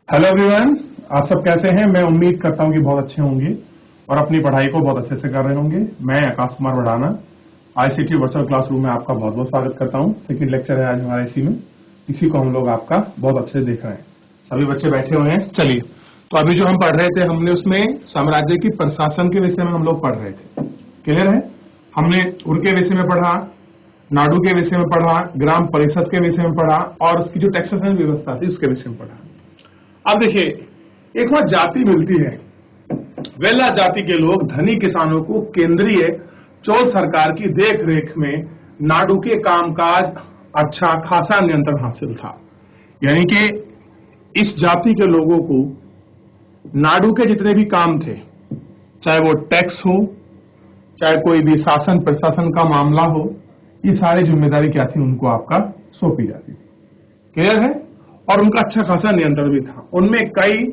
Hello everyone, आप सब कैसे हैं। मैं उम्मीद करता हूं कि बहुत अच्छे होंगे और अपनी पढ़ाई को बहुत अच्छे से कर रहे होंगे। मैं आकाश कुमार बढ़ाना आईसीटी वर्चुअल क्लासरूम में आपका बहुत बहुत स्वागत करता हूं। सेकंड लेक्चर है आज हमारा इसी को हम लोग आपका बहुत अच्छे से देख रहे हैं। सभी बच्चे बैठे हुए हैं। चलिए, तो अभी जो हम पढ़ रहे थे हमने उसमें साम्राज्य की प्रशासन के विषय में हम लोग पढ़ रहे थे। क्लियर है। हमने उनके विषय में पढ़ा, नाडु के विषय में पढ़ा, ग्राम परिषद के विषय में पढ़ा और उसकी जो टैक्सेशन व्यवस्था थी उसके विषय में पढ़ा। अब देखिए, एक बार जाति मिलती है, वेला जाति के लोग धनी किसानों को केंद्रीय चोल सरकार की देख रेख में नाडु के कामकाज अच्छा खासा नियंत्रण हासिल था। यानी कि इस जाति के लोगों को नाडु के जितने भी काम थे, चाहे वो टैक्स हो, चाहे कोई भी शासन प्रशासन का मामला हो, ये सारी जिम्मेदारी क्या थी, उनको आपका सौंपी जाती थी। क्लियर है। और उनका अच्छा खासा नियंत्रण भी था। उनमें कई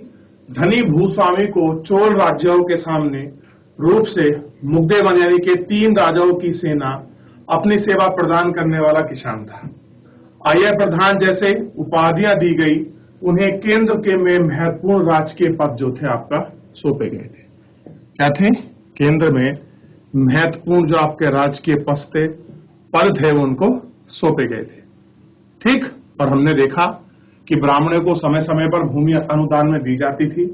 धनी भूस्वामी को चोल राज्यों के सामने रूप से मुग्धेवन यानी कि 3 राजाओं की सेना अपनी सेवा प्रदान करने वाला किसान था। आय प्रधान जैसे उपाधियां दी गई, उन्हें केंद्र के में महत्वपूर्ण राजकीय पद जो थे आपका सौंपे गए थे। क्या थे? केंद्र में महत्वपूर्ण जो आपके राजकीय पद थे वो उनको सौंपे गए थे। ठीक। और हमने देखा कि ब्राह्मणों को समय समय पर भूमि अनुदान में दी जाती थी।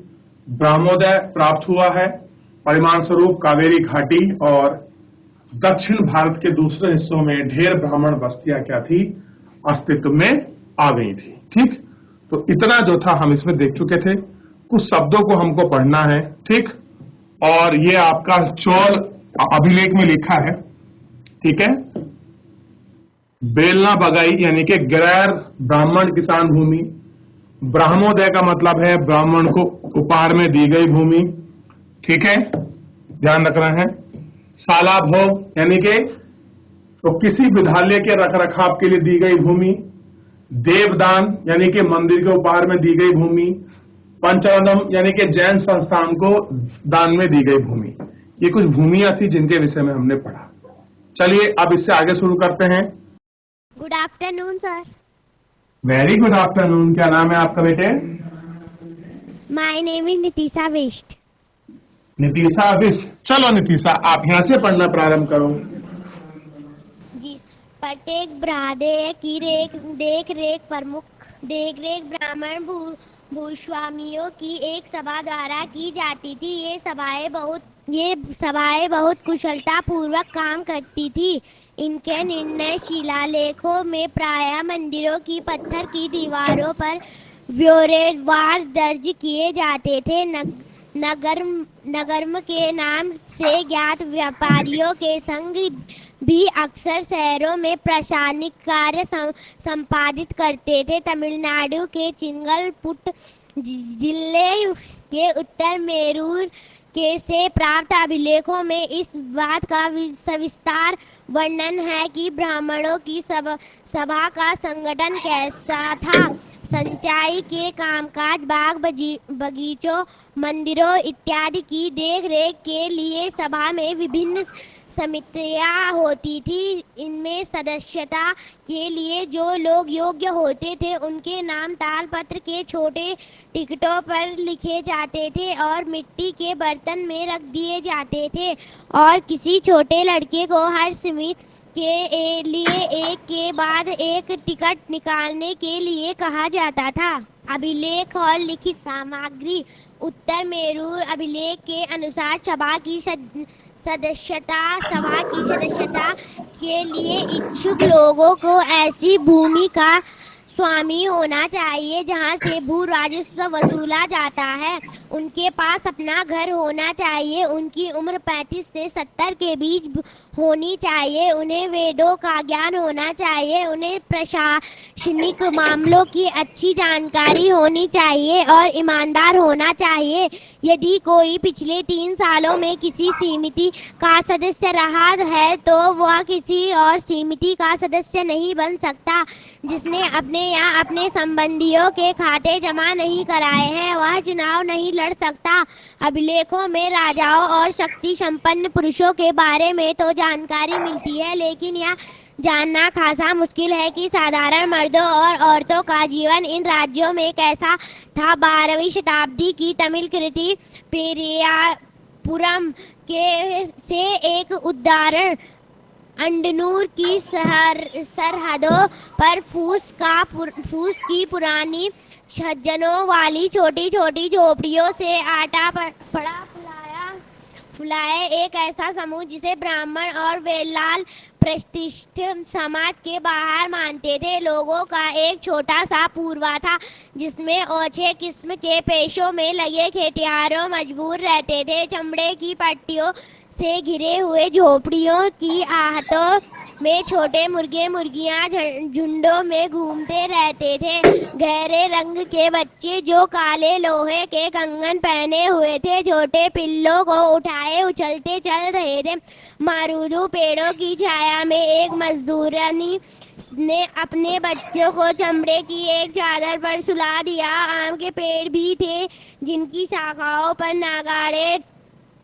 ब्रह्मोदय प्राप्त हुआ है। परिणाम स्वरूप कावेरी घाटी और दक्षिण भारत के दूसरे हिस्सों में ढेर ब्राह्मण बस्तियां क्या थी, अस्तित्व में आ गई थी। ठीक। तो इतना जो था हम इसमें देख चुके थे। कुछ शब्दों को हमको पढ़ना है। ठीक। और ये आपका चोल अभिलेख में लिखा है। ठीक है। बेलना बगाई यानी कि गैर ब्राह्मण किसान भूमि। ब्रह्मोदय का मतलब है ब्राह्मण को उपहार में दी गई भूमि। ठीक है, ध्यान रखना है। शाला भोग यानी कि तो किसी विद्यालय के रखरखाव के लिए दी गई भूमि। देवदान यानी कि मंदिर के उपहार में दी गई भूमि। पंचवदम यानी कि जैन संस्थान को दान में दी गई भूमि। ये कुछ भूमियां थी जिनके विषय में हमने पढ़ा। चलिए अब इससे आगे शुरू करते हैं। Good afternoon sir. Very good afternoon. क्या नाम है आपका बेटे? My name is Nitisha Bisht. Nitisha Bisht. चलो नितिशा, आप यहाँ से पढ़ना प्रारंभ करो। जी। प्रत्येक ब्राह्मण की देख रेख प्रमुख देख रेख ब्राह्मण भूस्वामियों की एक सभा द्वारा की जाती थी। ये सभाएं बहुत कुशलता पूर्वक काम करती थी। इनके निर्णय शिलालेखों में प्रायः मंदिरों की पत्थर की दीवारों पर ब्यौरेवार दर्ज किए जाते थे। नगरम के नाम से ज्ञात व्यापारियों के संघ भी अक्सर शहरों में प्रशासनिक कार्य संपादित करते थे। तमिलनाडु के चिंगलपुट जिले के उत्तर मेरूर के से प्राप्त अभिलेखों में इस बात का सविस्तार वर्णन है कि ब्राह्मणों की सभा का संगठन कैसा था। सिंचाई के कामकाज, बाग बगीचों, मंदिरों इत्यादि की देख रेख के लिए सभा में विभिन्न समितियां होती थी। इनमें सदस्यता के लिए जो लोग योग्य होते थे उनके नाम तालपत्र के छोटे टिकटों पर लिखे जाते थे और मिट्टी के बर्तन में रख दिए जाते थे। और किसी छोटे लड़के को हर समिति के लिए एक के बाद एक टिकट निकालने के लिए कहा जाता था। अभिलेख और लिखित सामग्री। उत्तर मेरूर अभिलेख के अनुसार सभा की सदस्यता के लिए इच्छुक लोगों को ऐसी भूमि का स्वामी होना चाहिए जहां से भू राजस्व वसूला जाता है। उनके पास अपना घर होना चाहिए। उनकी उम्र 35 से 70 के बीच होनी चाहिए। उन्हें वेदों का ज्ञान होना चाहिए। उन्हें प्रशासनिक मामलों की अच्छी जानकारी होनी चाहिए और ईमानदार होना चाहिए। यदि कोई पिछले 3 सालों में किसी समिति का सदस्य रहा है तो वह किसी और समिति का सदस्य नहीं बन सकता। जिसने अपने या अपने संबंधियों के खाते जमा नहीं कराए हैं वह चुनाव नहीं लड़ सकता। अभिलेखों में राजाओं और शक्ति संपन्न पुरुषों के बारे में तो जानकारी मिलती है, लेकिन यह जानना खासा मुश्किल है कि साधारण मर्दों और औरतों का जीवन इन राज्यों में कैसा था। 12वीं शताब्दी की तमिल कृति पेरियापुरम के से एक उदाहरण अंडनूर की सरहदों पर फूस की पुरानी छज्जनों वाली छोटी छोटी झोपड़ियों से आटा पड़ा फुलाए एक ऐसा समूह जिसे ब्राह्मण और वेलाल प्रतिष्ठित समाज के बाहर मानते थे लोगों का एक छोटा सा पूर्वा था जिसमें ओछे किस्म के पेशों में लगे खेतिहरों मजबूर रहते थे। चमड़े की पट्टियों से घिरे हुए झोपड़ियों की आहटों में छोटे मुर्गे मुर्गियां झुंडों में घूमते रहते थे। गहरे रंग के बच्चे जो काले लोहे के कंगन पहने हुए थे छोटे पिल्लों को उठाए उछलते चल रहे थे। मारुदू पेड़ों की छाया में एक मजदूरनी ने अपने बच्चों को चमड़े की एक चादर पर सुला दिया। आम के पेड़ भी थे जिनकी शाखाओं पर नागाड़े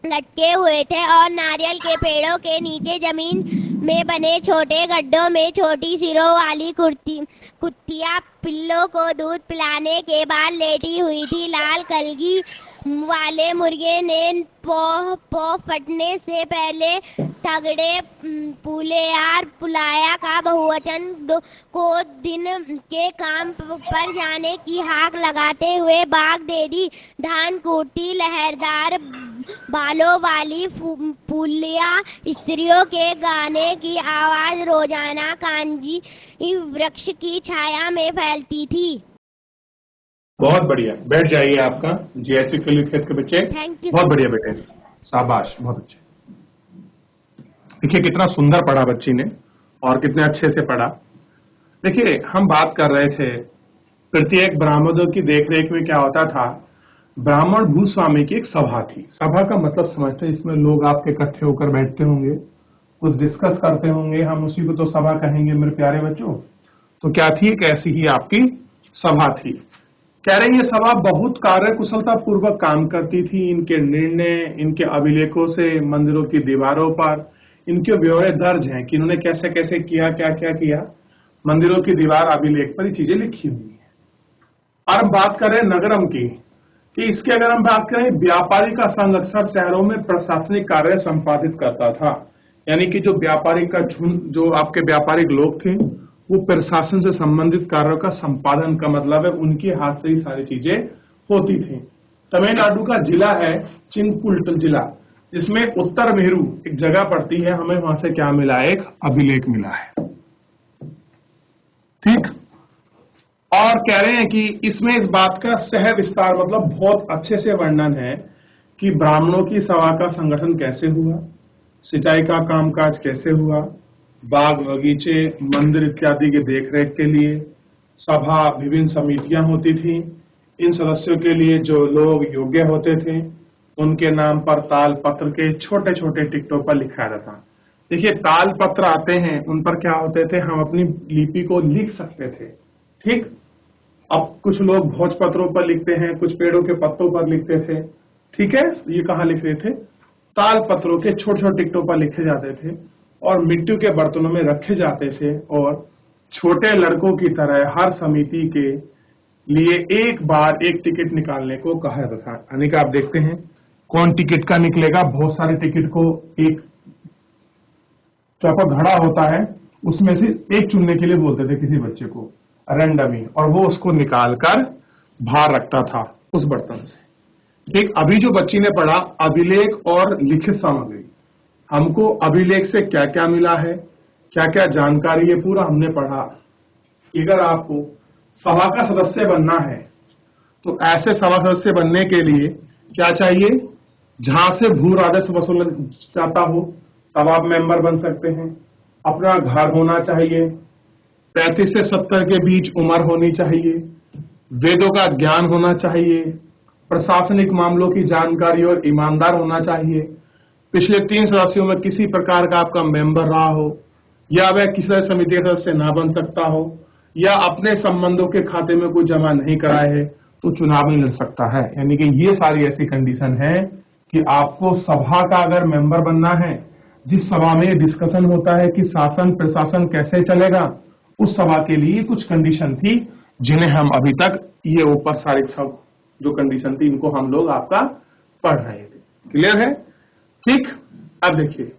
लटके हुए थे और नारियल के पेड़ों के नीचे जमीन में बने छोटे गड्ढों में छोटी सिरों वाली कुत्तियां पिल्लों को दूध पिलाने के बाद लेटी हुई थी। लाल कलगी वाले मुर्गे ने पौ फटने से पहले तगड़े पुलाया का बहुवचन को दिन के काम पर जाने की हाक लगाते हुए भाग दे दी। धान कूटती लहरदार बालों वाली पुलिया स्त्रियों के गाने की आवाज रोजाना कांजी वृक्ष की छाया में फैलती थी। बहुत बढ़िया, बैठ जाइए आपका जीएससी खेत के बच्चे। Thank you. बहुत बढ़िया बेटे, शाबाश, बहुत अच्छे। देखिए कितना सुंदर पढ़ा बच्ची ने और कितने अच्छे से पढ़ा। देखिए हम बात कर रहे थे प्रत्येक ब्राह्मणों की देखरेख में क्या होता था। ब्राह्मण भूस्वामी की एक सभा थी। सभा का मतलब समझते हैं, इसमें लोग आपके इकट्ठे होकर बैठते होंगे, कुछ डिस्कस करते होंगे, हम उसी को तो सभा कहेंगे मेरे प्यारे बच्चों। तो क्या थी, एक ऐसी ही आपकी सभा थी। कह रहे ये सभा बहुत कार्य कुशलता पूर्वक काम करती थी। इनके निर्णय, इनके अभिलेखों से मंदिरों की दीवारों पर इनके ब्यौरे दर्ज हैं कि इन्होंने कैसे कैसे किया, क्या क्या किया। मंदिरों की दीवार अभिलेख पर ये चीजें लिखी हुई है। और हम बात करें नगरम की, कि इसके अगर हम बात करें, व्यापारी का संघ अक्सर शहरों में प्रशासनिक कार्य संपादित करता था। यानी कि जो व्यापारी का झुंड, जो आपके व्यापारिक लोग थे, वो प्रशासन से संबंधित कार्यों का संपादन का मतलब है उनके हाथ से ही सारी चीजें होती थी। तमिलनाडु का जिला है चिंगपुल्ट जिला, जिसमें उत्तर मेरू एक जगह पड़ती है। हमें वहां से क्या मिला, एक अभिलेख मिला है। ठीक, और कह रहे हैं कि इसमें इस बात का सह विस्तार मतलब बहुत अच्छे से वर्णन है कि ब्राह्मणों की सभा का संगठन कैसे हुआ, सिंचाई का कामकाज कैसे हुआ, बाग बगीचे मंदिर इत्यादि की देखरेख के लिए सभा विभिन्न समितियां होती थी। इन सदस्यों के लिए जो लोग योग्य होते थे उनके नाम पर ताल पत्र के छोटे छोटे टिकटों पर लिखा जाता। देखिए ताल पत्र आते हैं, उन पर क्या होते थे, हम अपनी लिपि को लिख सकते थे। ठीक, अब कुछ लोग भोजपत्रों पर लिखते हैं, कुछ पेड़ों के पत्तों पर लिखते थे। ठीक है, ये कहाँ लिख रहे थे, ताल पत्रों के छोटे छोटे टिकटों पर लिखे जाते थे और मिट्टी के बर्तनों में रखे जाते थे। और छोटे लड़कों की तरह हर समिति के लिए एक बार एक टिकट निकालने को कहा जाता था। यानी कि आप देखते हैं कौन टिकट का निकलेगा, बहुत सारे टिकट को एक घड़ा होता है, उसमें से एक चुनने के लिए बोलते थे किसी बच्चे को रैंडमी, और वो उसको निकालकर बाहर रखता था उस बर्तन से। ठीक, अभी जो बच्ची ने पढ़ा अभिलेख और लिखित सामग्री, हमको अभिलेख से क्या क्या मिला है, क्या क्या जानकारी है, पूरा हमने पढ़ा। अगर आपको सभा का सदस्य बनना है तो ऐसे सभा सदस्य बनने के लिए क्या चाहिए, जहां से भू राजस्व वसूला जाता हो तब आप मेंबर बन सकते हैं। अपना घर होना चाहिए, 35 से 70 के बीच उम्र होनी चाहिए, वेदों का ज्ञान होना चाहिए, प्रशासनिक मामलों की जानकारी और ईमानदार होना चाहिए, पिछले 3 सदस्यों में किसी प्रकार का आपका मेंबर रहा हो, या वह किसी समिति का सदस्य ना बन सकता हो, या अपने संबंधों के खाते में कोई जमा नहीं कराए है तो चुनाव नहीं लड़ सकता है। यानी कि ये सारी ऐसी कंडीशन है कि आपको सभा का अगर मेंबर बनना है जिस सभा में डिस्कशन होता है कि शासन प्रशासन कैसे चलेगा, उस सभा के लिए कुछ कंडीशन थी जिन्हें हम अभी तक ये ऊपर सारे सब जो कंडीशन थी इनको हम लोग आपका पढ़ रहे थे। क्लियर है? ठीक। अब देखिए,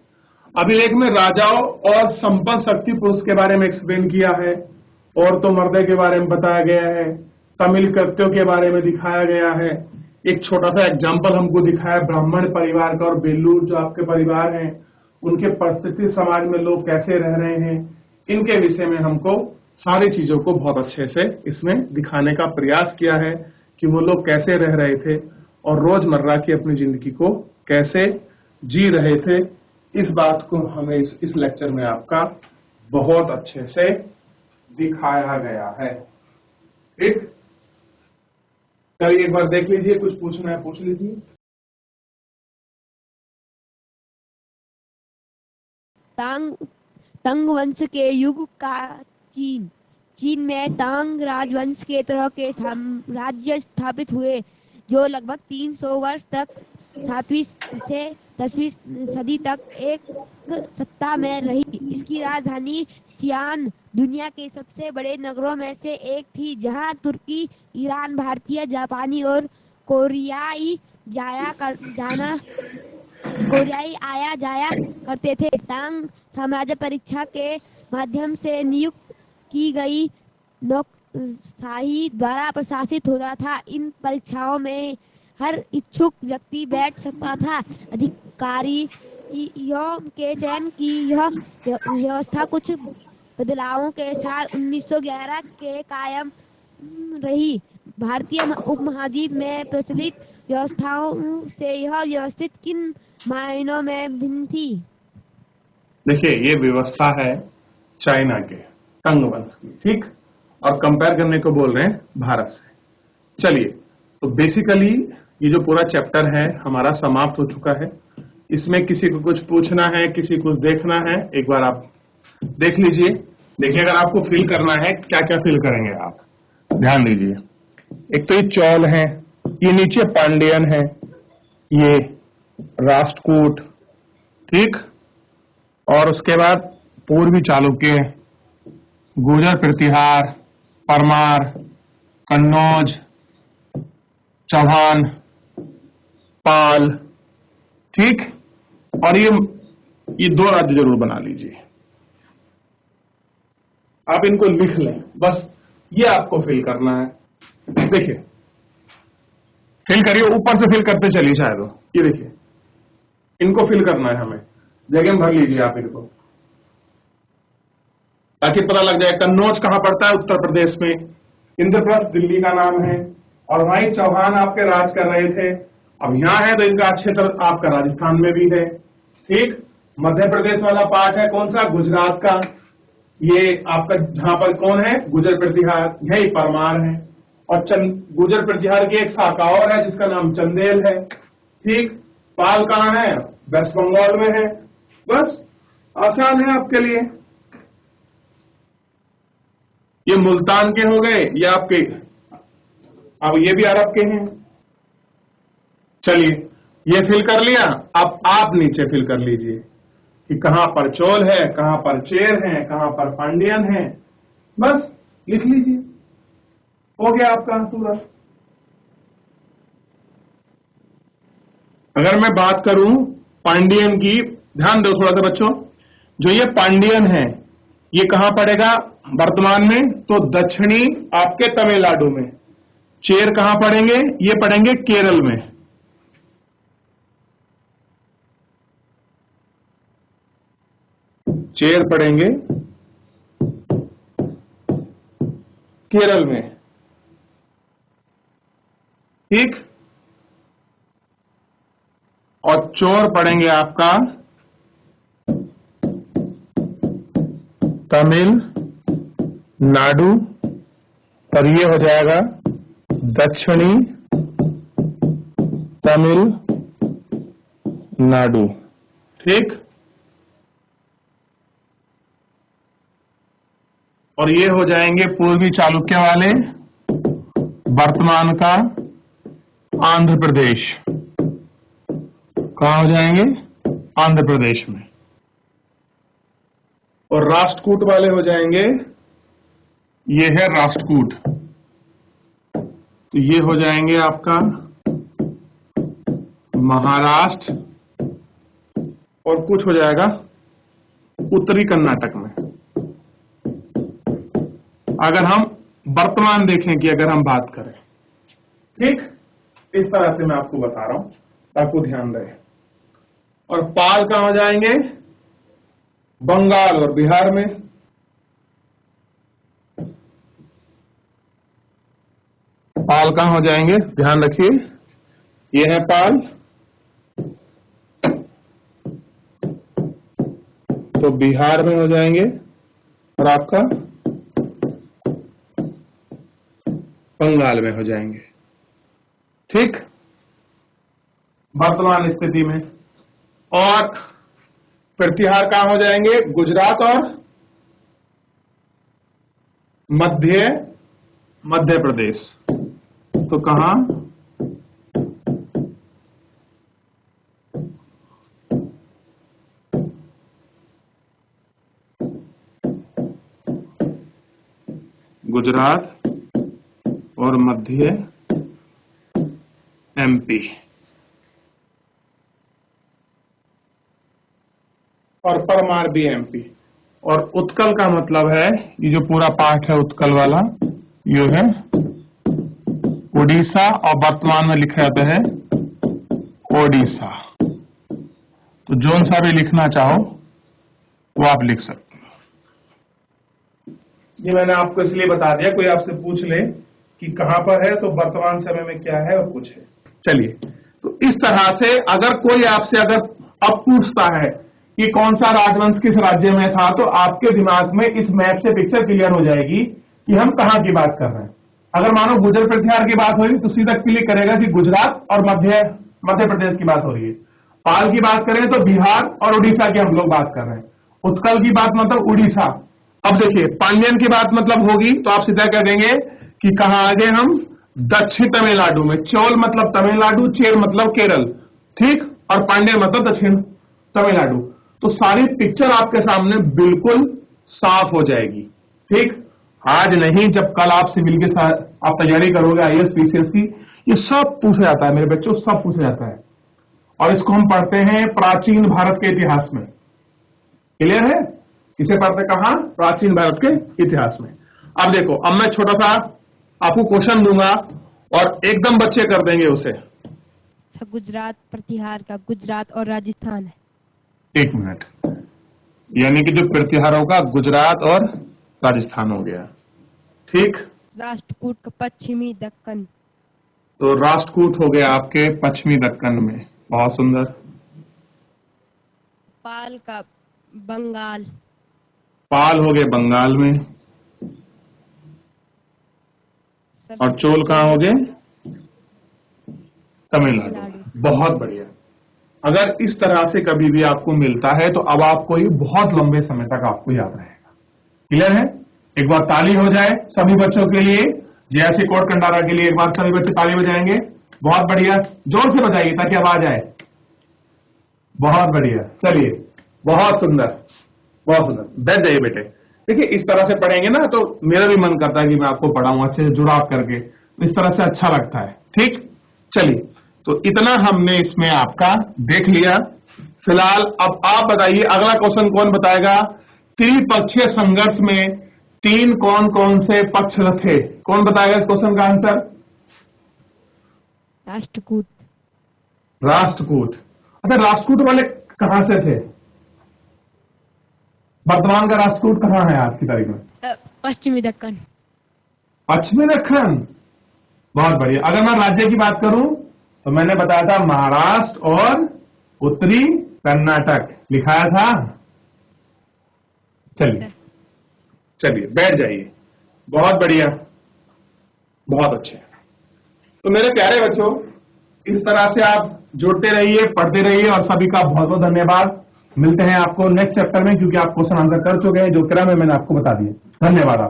अभिलेख में राजाओं और संपन्न शक्ति पुरुष के बारे में एक्सप्लेन किया है, और तो मर्दे के बारे में बताया गया है, तमिल कृत्यों के बारे में दिखाया गया है। एक छोटा सा एग्जाम्पल हमको दिखाया ब्राह्मण परिवार का, और बेलूर जो आपके परिवार हैं उनके परिस्थिति समाज में लोग कैसे रह रहे हैं, इनके विषय में हमको सारी चीजों को बहुत अच्छे से इसमें दिखाने का प्रयास किया है कि वो लोग कैसे रह रहे थे और रोजमर्रा की अपनी जिंदगी को कैसे जी रहे थे। इस बात को हमें इस लेक्चर में आपका बहुत अच्छे से दिखाया गया है। ठीक, चलिए एक बार देख लीजिए, कुछ पूछना है पूछ लीजिए। तंग वंश के युग का चीन में तांग राजवंश के तरह के साम्राज्य स्थापित हुए जो लगभग 300 वर्ष तक 7वीं से 10वीं सदी तक एक सत्ता में रही। इसकी राजधानी सियान दुनिया के सबसे बड़े नगरों में से एक थी, जहां तुर्की, ईरान, भारतीय, जापानी और कोरियाई आया जाया करते थे। तांग साम्राज्य परीक्षा के माध्यम से नियुक्त की गई नौकरशाही द्वारा प्रशासित होता था। इन परीक्षाओं में हर इच्छुक व्यक्ति बैठ सकता था। अधिकारियों के चयन की यह व्यवस्था कुछ बदलावों के साथ 1911 के कायम रही। भारतीय उपमहाद्वीप में प्रचलित व्यवस्थाओं से यह व्यवस्थित किन मायनों में भिन्न थी? देखिए, ये व्यवस्था है चाइना के तंग वंश की, ठीक, और कंपेयर करने को बोल रहे हैं भारत से। चलिए, तो बेसिकली ये जो पूरा चैप्टर है हमारा समाप्त हो चुका है। इसमें किसी को कुछ पूछना है, किसी को कुछ देखना है, एक बार आप देख लीजिए। देखिए, अगर आपको फिल करना है, क्या क्या फिल करेंगे आप, ध्यान दीजिए। एक तो ये चौल है, ये नीचे पांड्यन है, ये राष्ट्रकूट, ठीक, और उसके बाद पूर्वी चालुक्य, गुर्जर प्रतिहार, परमार, कन्नौज, चौहान, पाल, ठीक, और ये 2 राज्य जरूर बना लीजिए। आप इनको लिख लें, बस ये आपको फिल करना है। देखिए, फिल करिए, ऊपर से फिल करते चलिए, शायद ये देखिए, इनको फिल करना है हमें, जगह में भर लीजिए आप इनको, ताकि पता लग जाए। कन्नौज कहां पड़ता है? उत्तर प्रदेश में। इंद्रप्रस्थ दिल्ली का नाम है, और वहीं चौहान आपके राज कर रहे थे। अब यहां है तो इनका क्षेत्र आपका राजस्थान में भी है, ठीक। मध्य प्रदेश वाला पार्ट है कौन सा? गुजरात का। ये आपका जहां पर कौन है? गुर्जर प्रतिहार, यही परमार है। और गुर्जर प्रतिहार की एक शाखा और है जिसका नाम चंदेल है, ठीक। पाल कहां है? वेस्ट बंगाल में है। बस, आसान है आपके लिए। ये मुल्तान के हो गए, ये आपके, अब ये भी अरब के हैं। चलिए, ये फिल कर लिया। अब आप नीचे फिल कर लीजिए कि कहां पर चोल है, कहां पर चेर है, कहां पर पांड्यन है, बस लिख लीजिए, हो गया आपका पूरा। अगर मैं बात करूं पांड्यन की, ध्यान दो थोड़ा सा बच्चों, जो ये पांड्यन है ये कहां पड़ेगा वर्तमान में? तो दक्षिणी आपके तमिलनाडु में। चेर कहां पड़ेंगे? ये पड़ेंगे केरल में। चेर पड़ेंगे केरल में, ठीक। और चोर पड़ेंगे आपका तमिलनाडु, और ये हो जाएगा दक्षिणी तमिलनाडु, ठीक। और ये हो जाएंगे पूर्वी चालुक्य वाले, वर्तमान का आंध्र प्रदेश। कहां हो जाएंगे? आंध्र प्रदेश में। और राष्ट्रकूट वाले हो जाएंगे, ये है राष्ट्रकूट, तो ये हो जाएंगे आपका महाराष्ट्र, और कुछ हो जाएगा उत्तरी कर्नाटक में। अगर हम वर्तमान देखें कि अगर हम बात करें, ठीक, इस तरह से मैं आपको बता रहा हूं ताकि ध्यान रहे। और पाल कहां हो जाएंगे, बंगाल और बिहार में। पाल कहां हो जाएंगे, ध्यान रखिए, ये है पाल, तो बिहार में हो जाएंगे, और आपका बंगाल में हो जाएंगे। ठीक, वर्तमान स्थिति में। और प्रतिहार कहां हो जाएंगे, गुजरात और मध्य प्रदेश। तो कहां, गुजरात और मध्य एमपी। और परमार भी एमपी। और उत्कल का मतलब है, ये जो पूरा पार्ट है उत्कल वाला, ये है उड़ीसा, और वर्तमान में लिखा जाता है ओडिशा। तो जोन सा भी लिखना चाहो वो आप लिख सकते हो। ये मैंने आपको इसलिए बता दिया, कोई आपसे पूछ ले कि कहां पर है, तो वर्तमान समय में क्या है और कुछ है। चलिए, तो इस तरह से अगर कोई आपसे अगर अब पूछता है कि कौन सा राजवंश किस राज्य में था, तो आपके दिमाग में इस मैप से पिक्चर क्लियर हो जाएगी कि हम कहां की बात कर रहे हैं। अगर मानो गुजर प्रतिहार की बात हो रही तो सीधा क्लिक करेगा कि गुजरात और मध्य प्रदेश की बात हो रही है। पाल की बात करें तो बिहार और उड़ीसा की हम लोग बात कर रहे हैं। उत्कल की बात मतलब उड़ीसा। अब देखिए, पांड्यन की बात मतलब होगी तो आप सीधा कह देंगे कि कहां आ गए हम, दक्षिण तमिलनाडु में। चौल मतलब तमिलनाडु, चेर मतलब केरल, ठीक, और पांड्यन मतलब दक्षिण तमिलनाडु। तो सारी पिक्चर आपके सामने बिल्कुल साफ हो जाएगी। ठीक, आज नहीं, जब कल आप सिविल के साथ आप तैयारी करोगे, IAS PCS की, ये सब पूछा जाता है मेरे बच्चों, सब पूछा जाता है। और इसको हम पढ़ते हैं प्राचीन भारत के इतिहास में। क्लियर है? इसे पढ़ते कहां, प्राचीन भारत के इतिहास में। अब देखो, अब मैं छोटा सा आपको क्वेश्चन दूंगा और एकदम बच्चे कर देंगे उसे। गुजरात प्रतिहार का गुजरात और राजस्थान है। एक मिनट, यानी कि जो प्रतिहारों का गुजरात और राजस्थान हो गया। ठीक, राष्ट्रकूट का पश्चिमी दक्कन। तो राष्ट्रकूट हो गया आपके पश्चिमी दक्कन में। बहुत सुंदर। पाल का बंगाल। पाल हो गए बंगाल में। और चोल कहां हो गए, तमिलनाडु। बहुत बढ़िया। अगर इस तरह से कभी भी आपको मिलता है तो अब आपको ये बहुत लंबे समय तक आपको याद रहेगा। क्लियर है? एक बार ताली हो जाए सभी बच्चों के लिए, जैसे कोट कंडारा के लिए एक बार सभी बच्चे ताली बजाएंगे। बहुत बढ़िया, जोर से बजाइए ताकि आवाज आए। बहुत बढ़िया, चलिए, बहुत सुंदर, बहुत सुंदर। बैठ जाइए बेटे। देखिए, इस तरह से पढ़ेंगे ना तो मेरा भी मन करता है कि मैं आपको पढ़ाऊं अच्छे से जुड़ाव करके, तो इस तरह से अच्छा लगता है। ठीक, चलिए, तो इतना हमने इसमें आपका देख लिया। फिलहाल अब आप बताइए, अगला क्वेश्चन कौन बताएगा? त्रिपक्षीय संघर्ष में तीन कौन कौन से पक्ष थे? कौन बताएगा इस क्वेश्चन का आंसर? राष्ट्रकूट। राष्ट्रकूट। अच्छा, राष्ट्रकूट वाले कहां से थे? वर्तमान का राष्ट्रकूट कहां है आज की तारीख में? पश्चिमी दक्कन। पश्चिमी दक्कन, बहुत बढ़िया। अगर मैं राज्य की बात करूं तो मैंने बताया था महाराष्ट्र और उत्तरी कर्नाटक लिखाया था। चलिए चलिए, बैठ जाइए। बहुत बढ़िया, बहुत अच्छे। तो मेरे प्यारे बच्चों, इस तरह से आप जुड़ते रहिए, पढ़ते रहिए, और सभी का बहुत बहुत धन्यवाद। मिलते हैं आपको नेक्स्ट चैप्टर में, क्योंकि आप क्वेश्चन आंसर कर चुके हैं जो क्रम है मैंने आपको बता दिया। धन्यवाद आप।